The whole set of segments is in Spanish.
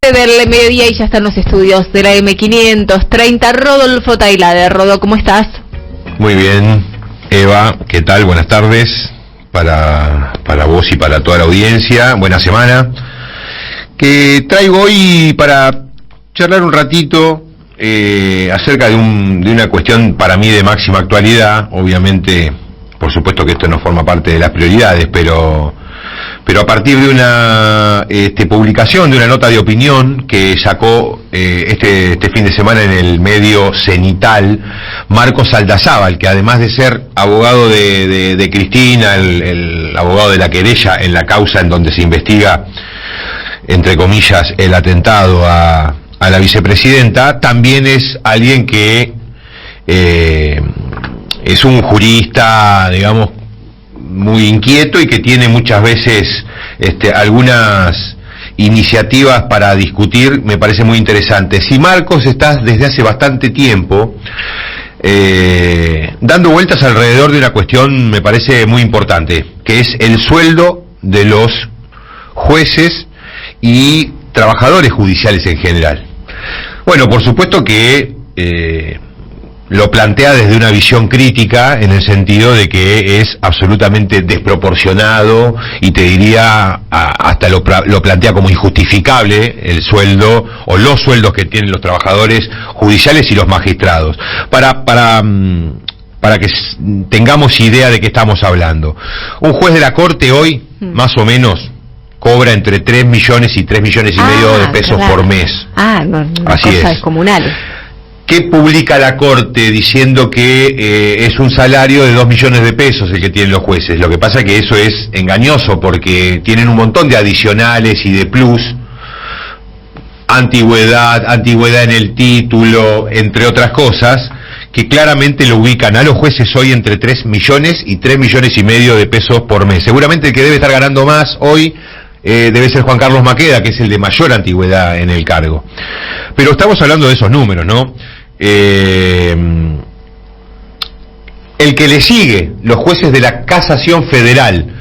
Del mediodía y ya están los estudios de la M530. Rodolfo Tailade. Rodo, ¿cómo estás? Muy bien, Eva, ¿qué tal? Buenas tardes para vos y para toda la audiencia. Buena semana. Que traigo hoy para charlar un ratito acerca de una cuestión para mí de máxima actualidad. Obviamente, por supuesto que esto no forma parte de las prioridades, pero a partir de una publicación, de una nota de opinión que sacó este fin de semana en el medio Cenital, Marcos Aldazábal, que además de ser abogado de Cristina, el abogado de la querella en la causa en donde se investiga, entre comillas, el atentado a la vicepresidenta, también es alguien que es un jurista, digamos, muy inquieto y que tiene muchas veces algunas iniciativas para discutir, me parece muy interesante. Si Marcos está desde hace bastante tiempo dando vueltas alrededor de una cuestión, me parece muy importante, que es el sueldo de los jueces y trabajadores judiciales en general. Bueno, por supuesto que lo plantea desde una visión crítica, en el sentido de que es absolutamente desproporcionado y te diría hasta lo plantea como injustificable el sueldo o los sueldos que tienen los trabajadores judiciales y los magistrados. Para que tengamos idea de qué estamos hablando, un juez de la Corte hoy, más o menos, cobra entre 3 millones y 3 millones y medio de pesos por mes. No, así cosas es. descomunales. ¿Qué publica la Corte diciendo que es un salario de 2 millones de pesos el que tienen los jueces? Lo que pasa es que eso es engañoso, porque tienen un montón de adicionales y de plus, antigüedad en el título, entre otras cosas, que claramente lo ubican a los jueces hoy entre 3 millones y 3 millones y medio de pesos por mes. Seguramente el que debe estar ganando más hoy debe ser Juan Carlos Maqueda, que es el de mayor antigüedad en el cargo. Pero estamos hablando de esos números, ¿no? El que le sigue, los jueces de la Casación Federal,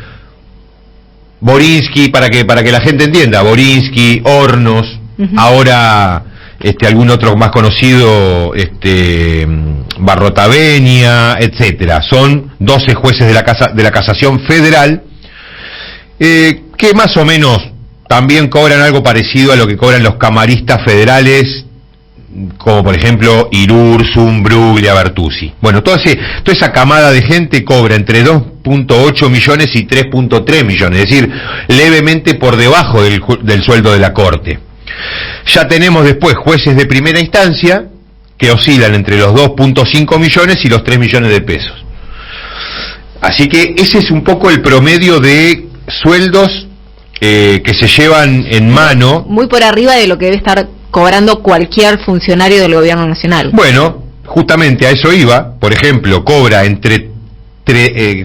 Borinsky, para que la gente entienda, Borinsky, Hornos, ahora algún otro más conocido, Barrotavenia, etcétera. Son 12 jueces de la Casación Federal, que más o menos también cobran algo parecido a lo que cobran los camaristas federales, como por ejemplo Irursum, Bruglia, Bertuzzi. Bueno, toda esa camada de gente cobra entre 2.8 millones y 3.3 millones, es decir, levemente por debajo del sueldo de la Corte. Ya tenemos después jueces de primera instancia que oscilan entre los 2.5 millones y los 3 millones de pesos. Así que ese es un poco el promedio de sueldos que se llevan en mano. Muy por arriba de lo que debe estar cobrando cualquier funcionario del gobierno nacional. Bueno, justamente a eso iba. Por ejemplo, cobra entre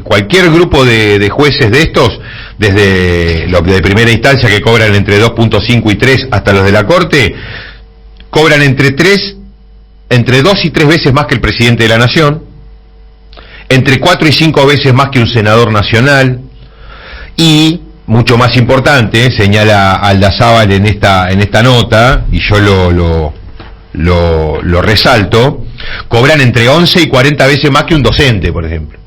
cualquier grupo de jueces de estos, desde los de primera instancia, que cobran entre 2.5 y 3, hasta los de la Corte, cobran entre 2 y 3 veces más que el presidente de la Nación, entre 4 y 5 veces más que un senador nacional, y mucho más importante, señala Aldazábal en esta nota, y yo lo resalto, cobran entre 11 y 40 veces más que un docente, por ejemplo.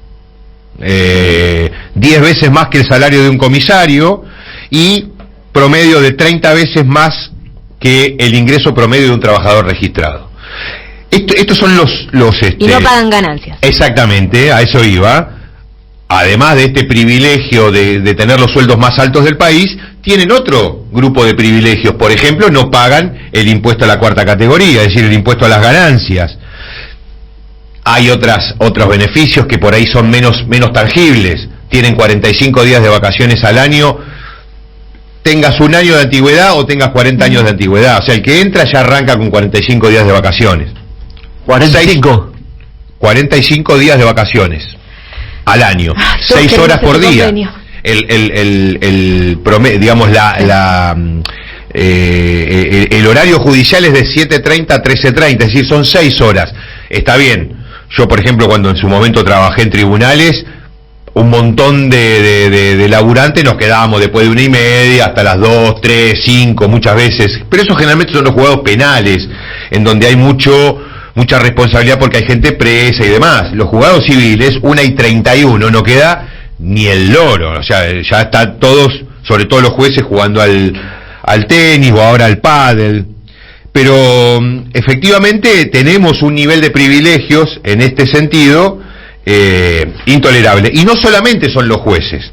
10 veces más que el salario de un comisario, y promedio de 30 veces más que el ingreso promedio de un trabajador registrado. Estos son los y no pagan ganancias. Exactamente, a eso iba. Además de este privilegio de tener los sueldos más altos del país, tienen otro grupo de privilegios. Por ejemplo, no pagan el impuesto a la cuarta categoría, es decir, el impuesto a las ganancias. Hay otros beneficios que por ahí son menos tangibles. Tienen 45 días de vacaciones al año, tengas un año de antigüedad o tengas 40 años de antigüedad. O sea, el que entra ya arranca con 45 días de vacaciones. 45 días de vacaciones al año, 6 horas por día. El promedio, digamos, el horario judicial es de 7:30 a 13:30, es decir, son 6 horas. Está bien. Yo, por ejemplo, cuando en su momento trabajé en tribunales, un montón de laburantes nos quedábamos después de 1:30 hasta las 2, 3, 5 muchas veces, pero eso generalmente son los juzgados penales, en donde hay mucha responsabilidad porque hay gente presa y demás. Los juzgados civiles, 1:31, no queda ni el loro, o sea, ya están todos, sobre todo los jueces, jugando al tenis o ahora al pádel. Pero efectivamente tenemos un nivel de privilegios en este sentido intolerable. Y no solamente son los jueces.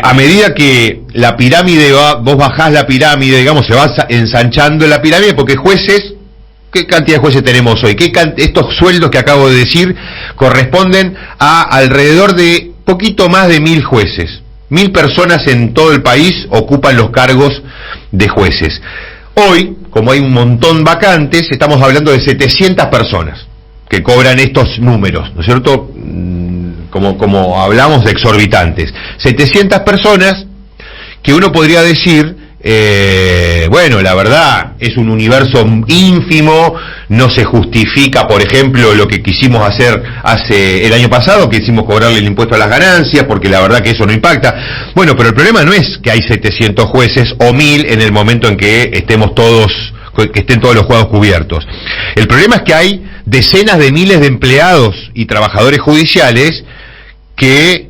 A medida que la pirámide vos bajás la pirámide, digamos, se va ensanchando la pirámide, porque jueces, ¿qué cantidad de jueces tenemos hoy? Estos sueldos que acabo de decir corresponden a alrededor de poquito más de 1000 jueces. 1000 personas en todo el país ocupan los cargos de jueces. Hoy, como hay un montón vacantes, estamos hablando de 700 personas que cobran estos números, ¿no es cierto? Como hablamos de exorbitantes. 700 personas que uno podría decir, bueno, la verdad, es un universo ínfimo, no se justifica, por ejemplo, lo que quisimos hacer hace el año pasado, que hicimos cobrarle el impuesto a las ganancias, porque la verdad que eso no impacta. Bueno, pero el problema no es que hay 700 jueces o 1000 en el momento en que estén todos los juzgados cubiertos. El problema es que hay decenas de miles de empleados y trabajadores judiciales que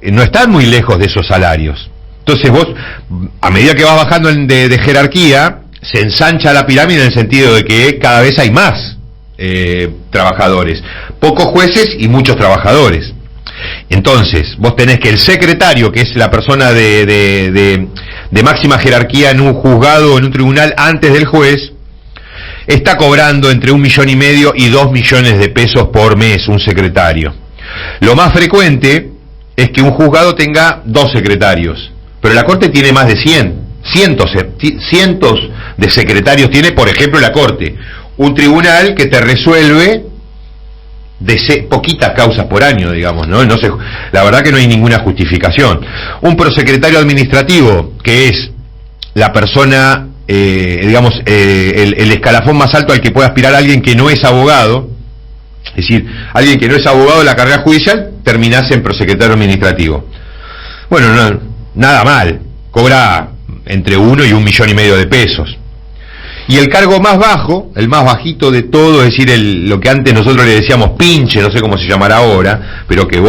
no están muy lejos de esos salarios. Entonces vos, a medida que vas bajando de jerarquía, se ensancha la pirámide en el sentido de que cada vez hay más trabajadores, pocos jueces y muchos trabajadores. Entonces, vos tenés que el secretario, que es la persona de máxima jerarquía en un juzgado o en un tribunal antes del juez, está cobrando entre 1,5 millones y 2 millones de pesos por mes un secretario. Lo más frecuente es que un juzgado tenga 2 secretarios, pero la Corte tiene más de 100, cientos de secretarios tiene, por ejemplo, la Corte, un tribunal que te resuelve poquitas causas por año, digamos, ¿no? La verdad que no hay ninguna justificación. Un prosecretario administrativo, que es la persona, digamos, el escalafón más alto al que puede aspirar alguien que no es abogado, es decir, alguien que no es abogado de la carrera judicial, terminás en prosecretario administrativo. Bueno, nada mal, cobra entre 1 y 1,5 millones de pesos. Y el cargo más bajo, el más bajito de todo, es decir, lo que antes nosotros le decíamos pinche, no sé cómo se llamará ahora, pero que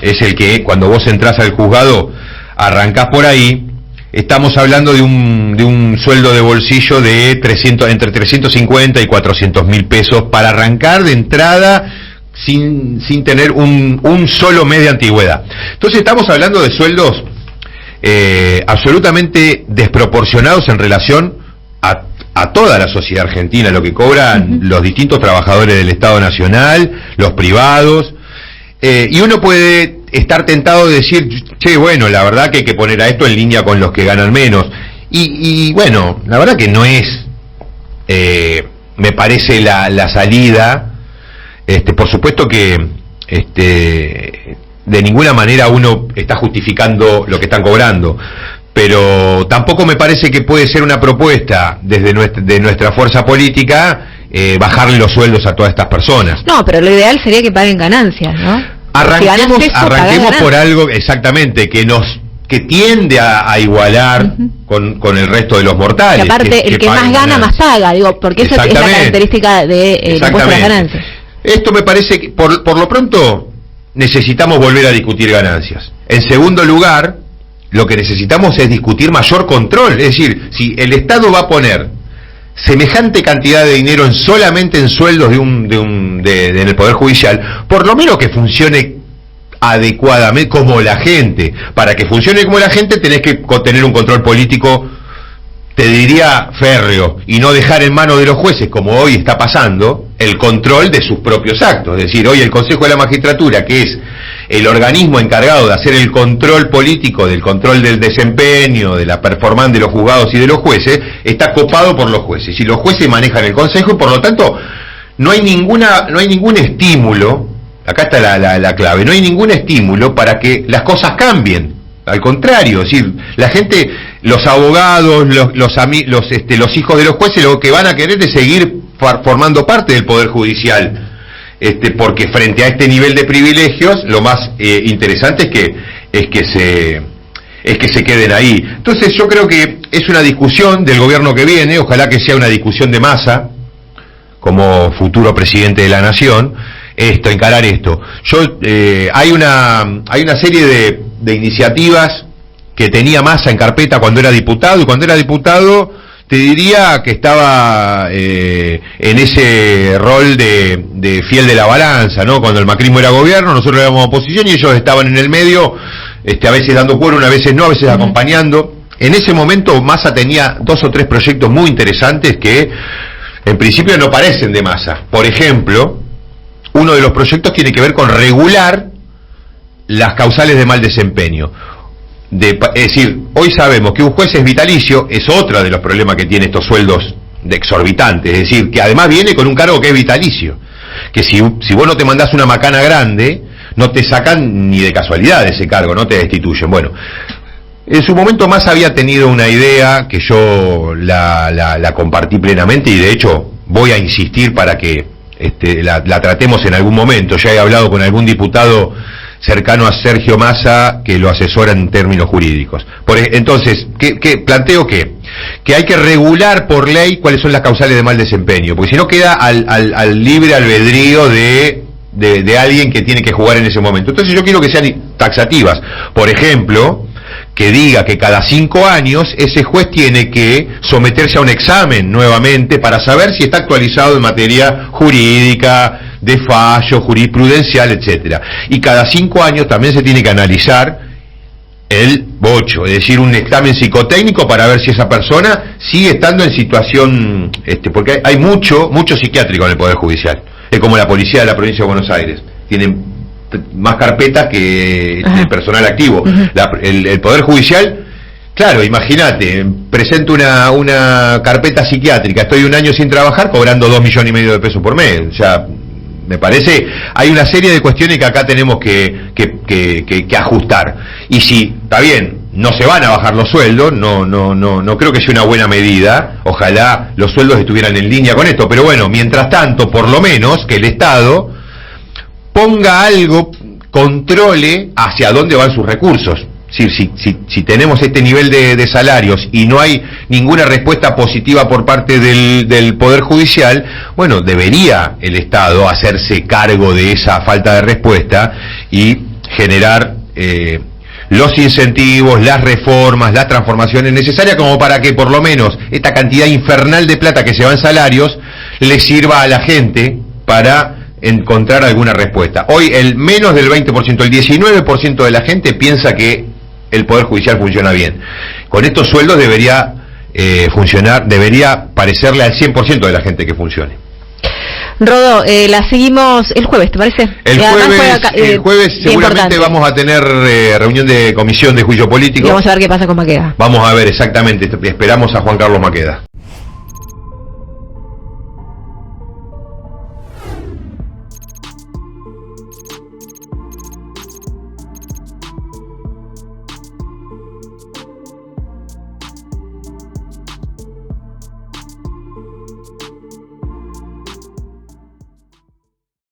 es el que cuando vos entrás al juzgado arrancás por ahí. Estamos hablando de un sueldo de bolsillo de entre 350 y 400 mil pesos para arrancar de entrada sin tener un solo mes de antigüedad. Entonces estamos hablando de sueldos absolutamente desproporcionados en relación a toda la sociedad argentina, lo que cobran los distintos trabajadores del Estado Nacional, los privados, y uno puede estar tentado de decir, che, bueno, la verdad que hay que poner a esto en línea con los que ganan menos, y bueno, la verdad que no es, me parece la salida. Por supuesto que de ninguna manera uno está justificando lo que están cobrando, pero tampoco me parece que puede ser una propuesta de nuestra fuerza política bajarle los sueldos a todas estas personas. No, pero lo ideal sería que paguen ganancias, ¿no? Arranquemos por algo exactamente que tiende a igualar con el resto de los mortales. Y aparte, el que más gana más paga, digo, porque esa es la característica del impuesto a las ganancias. Esto me parece que por lo pronto necesitamos volver a discutir ganancias. En segundo lugar, lo que necesitamos es discutir mayor control, es decir, si el Estado va a poner semejante cantidad de dinero solamente en sueldos en el Poder Judicial, por lo menos que funcione adecuadamente como la gente. Para que funcione como la gente tenés que tener un control político, te diría férreo, y no dejar en manos de los jueces, como hoy está pasando, el control de sus propios actos. Es decir, hoy el Consejo de la Magistratura, que es el organismo encargado de hacer el control político, del control del desempeño, de la performance de los juzgados y de los jueces, está copado por los jueces, y los jueces manejan el Consejo, y por lo tanto no hay ningún estímulo, acá está la clave, no hay ningún estímulo para que las cosas cambien. Al contrario, es decir, la gente, los abogados, los hijos de los jueces, lo que van a querer es seguir formando parte del Poder Judicial. porque frente a este nivel de privilegios, lo más interesante es que se queden ahí. Entonces yo creo que es una discusión del gobierno que viene, ojalá que sea una discusión de Massa, como futuro presidente de la nación, encarar esto. Hay una serie de iniciativas que tenía Massa en carpeta cuando era diputado, y cuando era diputado te diría que estaba en ese rol de fiel de la balanza, ¿no? Cuando el macrismo era gobierno, nosotros éramos oposición y ellos estaban en el medio, a veces dando cuerda, a veces no, a veces acompañando. En ese momento Massa tenía 2 o 3 proyectos muy interesantes que en principio no parecen de Massa. Por ejemplo, uno de los proyectos tiene que ver con regular las causales de mal desempeño. Es decir, hoy sabemos que un juez es vitalicio, es otro de los problemas que tiene estos sueldos de exorbitantes, es decir, que además viene con un cargo que es vitalicio, que si vos no te mandás una macana grande, no te sacan ni de casualidad de ese cargo, no te destituyen. Bueno, en su momento Massa había tenido una idea que yo la compartí plenamente, y de hecho voy a insistir para que la tratemos en algún momento. Ya he hablado con algún diputado cercano a Sergio Massa que lo asesora en términos jurídicos. Entonces, planteo que hay que regular por ley cuáles son las causales de mal desempeño, porque si no queda al libre albedrío de alguien que tiene que jugar en ese momento. Entonces yo quiero que sean taxativas. Por ejemplo, que diga que cada 5 años ese juez tiene que someterse a un examen nuevamente para saber si está actualizado en materia jurídica, de fallo, jurisprudencial, etcétera. Y cada 5 años también se tiene que analizar el bocho, es decir, un examen psicotécnico para ver si esa persona sigue estando en situación, porque hay mucho psiquiátrico en el Poder Judicial. Es como la policía de la provincia de Buenos Aires, tienen más carpetas que personal activo. El Poder Judicial, claro, imagínate, presento una carpeta psiquiátrica, estoy 1 año sin trabajar cobrando 2,5 millones de pesos por mes. O sea, me parece, hay una serie de cuestiones que acá tenemos que ajustar. Y si, está bien, no se van a bajar los sueldos, no creo que sea una buena medida, ojalá los sueldos estuvieran en línea con esto, pero bueno, mientras tanto, por lo menos, que el Estado ponga algo, controle hacia dónde van sus recursos. Si tenemos este nivel de salarios y no hay ninguna respuesta positiva por parte del Poder Judicial, bueno, debería el Estado hacerse cargo de esa falta de respuesta y generar los incentivos, las reformas, las transformaciones necesarias como para que por lo menos esta cantidad infernal de plata que se va en salarios le sirva a la gente para encontrar alguna respuesta. Hoy el menos del 20%, el 19% de la gente piensa que el Poder Judicial funciona bien. Con estos sueldos debería funcionar, debería parecerle al 100% de la gente que funcione. Rodo, la seguimos el jueves, ¿te parece? El jueves seguramente vamos a tener reunión de comisión de juicio político. Y vamos a ver qué pasa con Maqueda. Vamos a ver exactamente, esperamos a Juan Carlos Maqueda.